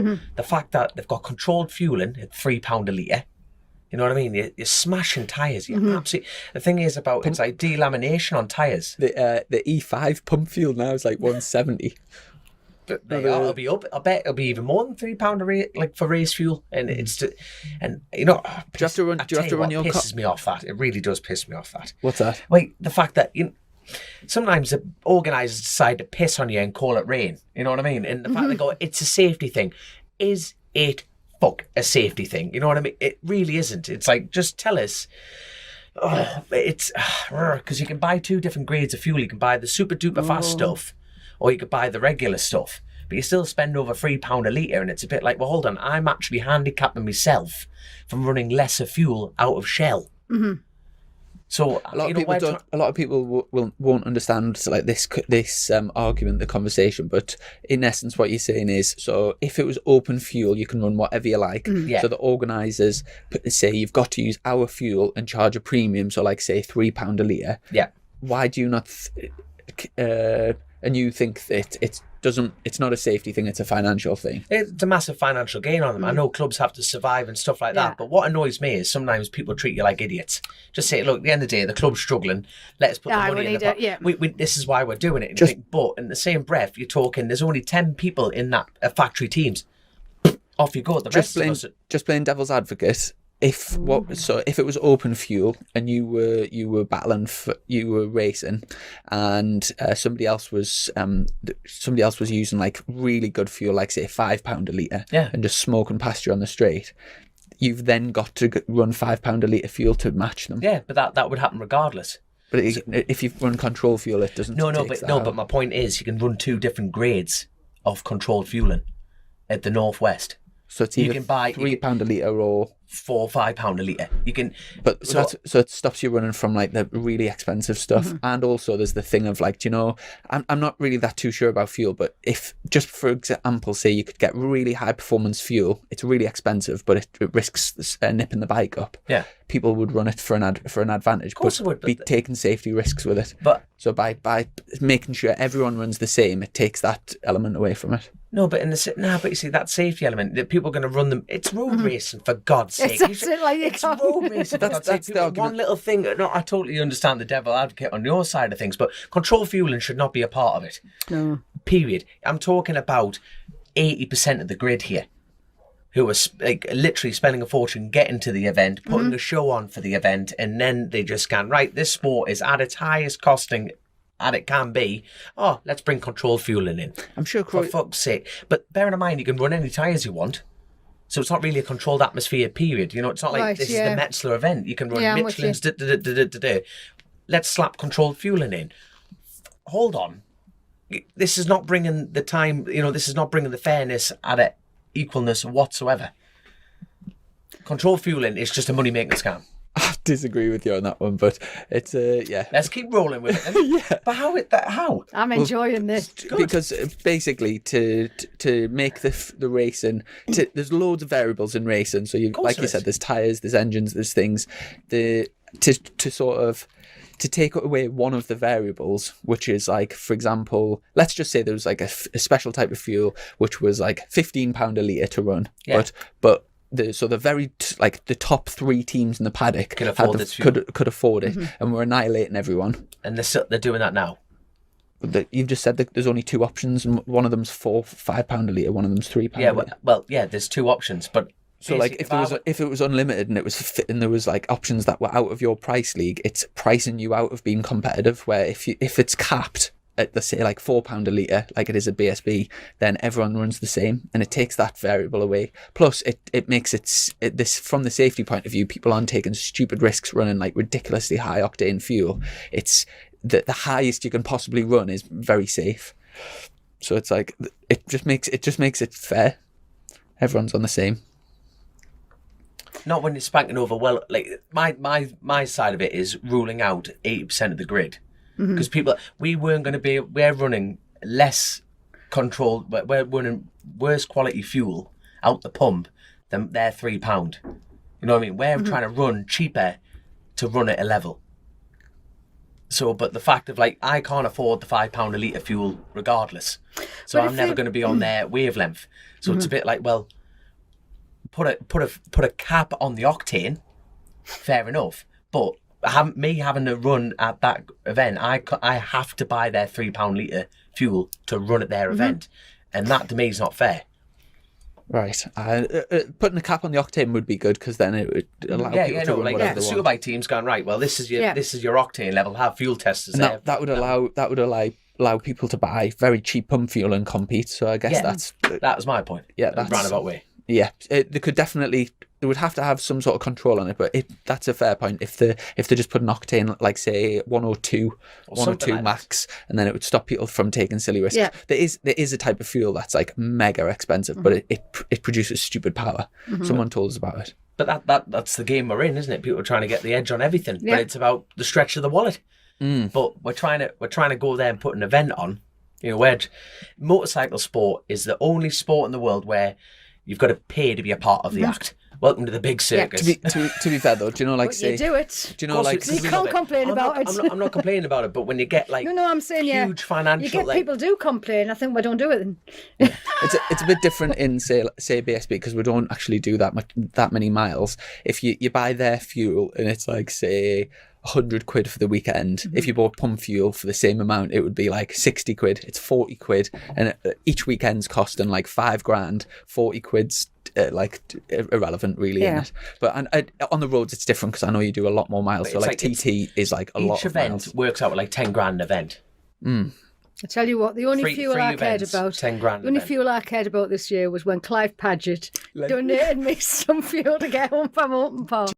But the fact that they've got controlled fueling at £3 a litre, you know what I mean? You're smashing tyres. You're absolutely. The thing is about it's like delamination on tyres. The E5 pump fuel now is like 170. But it'll be up. I bet it'll be even more than £3 a rate, like for race fuel. And it's and you know, Do you have to run your pisses me off that. It really does piss me off that. What's that? Like the fact that sometimes the organisers decide to piss on you and call it rain. You know what I mean? And the fact they go, it's a safety thing. Is it a safety thing? You know what I mean? It really isn't. It's like, just tell us. It's because you can buy 2 different grades of fuel. You can buy the super duper fast stuff, or you could buy the regular stuff. But you still spend over £3 a litre, and it's a bit like, well, hold on, I'm actually handicapping myself from running lesser fuel out of Shell. So a lot of people won't understand like this argument, the conversation. But in essence, what you're saying is, so if it was open fuel, you can run whatever you like. So the organisers say you've got to use our fuel and charge a premium. So like say £3 a litre. Yeah. Why do you not? And you think that it's not a safety thing, it's a financial thing. It's a massive financial gain on them. I know clubs have to survive and stuff like that, but what annoys me is sometimes people treat you like idiots. Just say, look, at the end of the day, the club's struggling. Let's put the money in the pot. This is why we're doing it. And you think, but in the same breath, you're talking, there's only 10 people in that factory teams. Off you go. The rest of us... Just playing devil's advocate. If it was open fuel and you were battling you were racing, and somebody else was using like really good fuel, like say £5 a litre, and just smoking past you on the straight, you've then got to run £5 a litre fuel to match them. Yeah, but that would happen regardless. But if you run control fuel, it doesn't. But my point is, you can run 2 different grades of controlled fueling at the Northwest. So it's either £3 a litre or £4 or £5 a litre. You can, so it stops you running from like the really expensive stuff. And also there's the thing of like, I'm not really that too sure about fuel, but if just for example, say you could get really high performance fuel, it's really expensive, but it risks nipping the bike up. Yeah, people would run it for an advantage, of course but be taking safety risks with it. But so by making sure everyone runs the same, it takes that element away from it. No, but you see that safety element that people are going to run them. It's road racing, for God's sake. It's road racing. That's the argument. One little thing. No, I totally understand the devil advocate on your side of things, but control fueling should not be a part of it. No. Period. I'm talking about 80% of the grid here, who are literally spending a fortune getting to the event, putting a show on for the event, and then they just scan, right, this sport is at its highest costing and it can be, let's bring controlled fueling in. I'm sure, for fuck's sake. But bearing in mind, you can run any tyres you want. So it's not really a controlled atmosphere, period. It's not like this is the Metzler event. You can run Michelin's, let's slap controlled fueling in. Hold on. This is not bringing the time, this is not bringing the fairness at it, equalness whatsoever. Controlled fueling is just a money-making scam. I disagree with you on that one, but it's Let's keep rolling with it. But how? I'm enjoying this because basically to make the racing, there's loads of variables in racing. So like you said, there's tyres, there's engines, there's things. To take away one of the variables, which is like, for example, let's just say there was like a special type of fuel which was like £15 a litre to run, but the top 3 teams in the paddock could afford it, and we're annihilating everyone. And they're doing that now. You've just said that there's only 2 options, and one of them's £5 a litre, one of them's £3 a litre. There's 2 options, but so like if it was unlimited and it was and there was like options that were out of your price league, it's pricing you out of being competitive. Where if it's capped at, let's say, like £4 a litre, like it is at BSB, then everyone runs the same, and it takes that variable away. Plus, it makes this from the safety point of view, people aren't taking stupid risks running like ridiculously high octane fuel. It's the highest you can possibly run is very safe. So it's like it just makes it fair. Everyone's on the same. Not when you're spanking over. Well, like my side of it is ruling out 80% of the grid. Because we're running less controlled, we're running worse quality fuel out the pump than their £3. You know what I mean? We're trying to run cheaper to run at a level. So, but the fact of like, I can't afford the £5 a litre fuel regardless. So But I'm if never you- going to be on their wavelength. So it's a bit like, well, put a cap on the octane, fair enough. But me having to run at that event, I have to buy their £3 litre fuel to run at their event. And that to me is not fair. Right. Putting a cap on the octane would be good because then it would allow people to run like whatever the they want. Superbike team's gone, right, well, this is your octane level, have fuel testers And there. that would allow people to buy very cheap pump fuel and compete. So I guess that was my point. Yeah, that's roundabout way. Yeah, they could definitely. They would have to have some sort of control on it, but that's a fair point. If they just put an octane, like say 102 like max, and then it would stop people from taking silly risks. Yeah. There is a type of fuel that's like mega expensive, but it produces stupid power. Someone told us about it. But that's the game we're in, isn't it? People are trying to get the edge on everything, Yeah. but it's about the stretch of the wallet. But we're trying to go there and put an event on. You know, where motorcycle sport is the only sport in the world where you've got to pay to be a part of the act. Welcome to the big circus. To be fair though, do you know like But say you do it. do you know like You can't complain about it. I'm not complaining about it, but when you get like No, I'm saying huge financial, you get like, people do complain. I think we don't do it then. it's a bit different in say BSB because we don't actually do that many miles. If you buy their fuel and it's like say 100 quid for the weekend, if you bought pump fuel for the same amount, it would be like 60 quid. It's 40 quid, and each weekend's costing like 5 grand. 40 quid's like irrelevant really, Yeah. isn't it? But on the roads it's different because I know you do a lot more miles. So it's like like TT is like a lot each of event miles. works out with like 10 grand an event. I tell you what, the only Free fuel I cared events, about, 10 grand the only event. fuel I cared about this year was when Clive Paget donated me some fuel to get home from Open Park.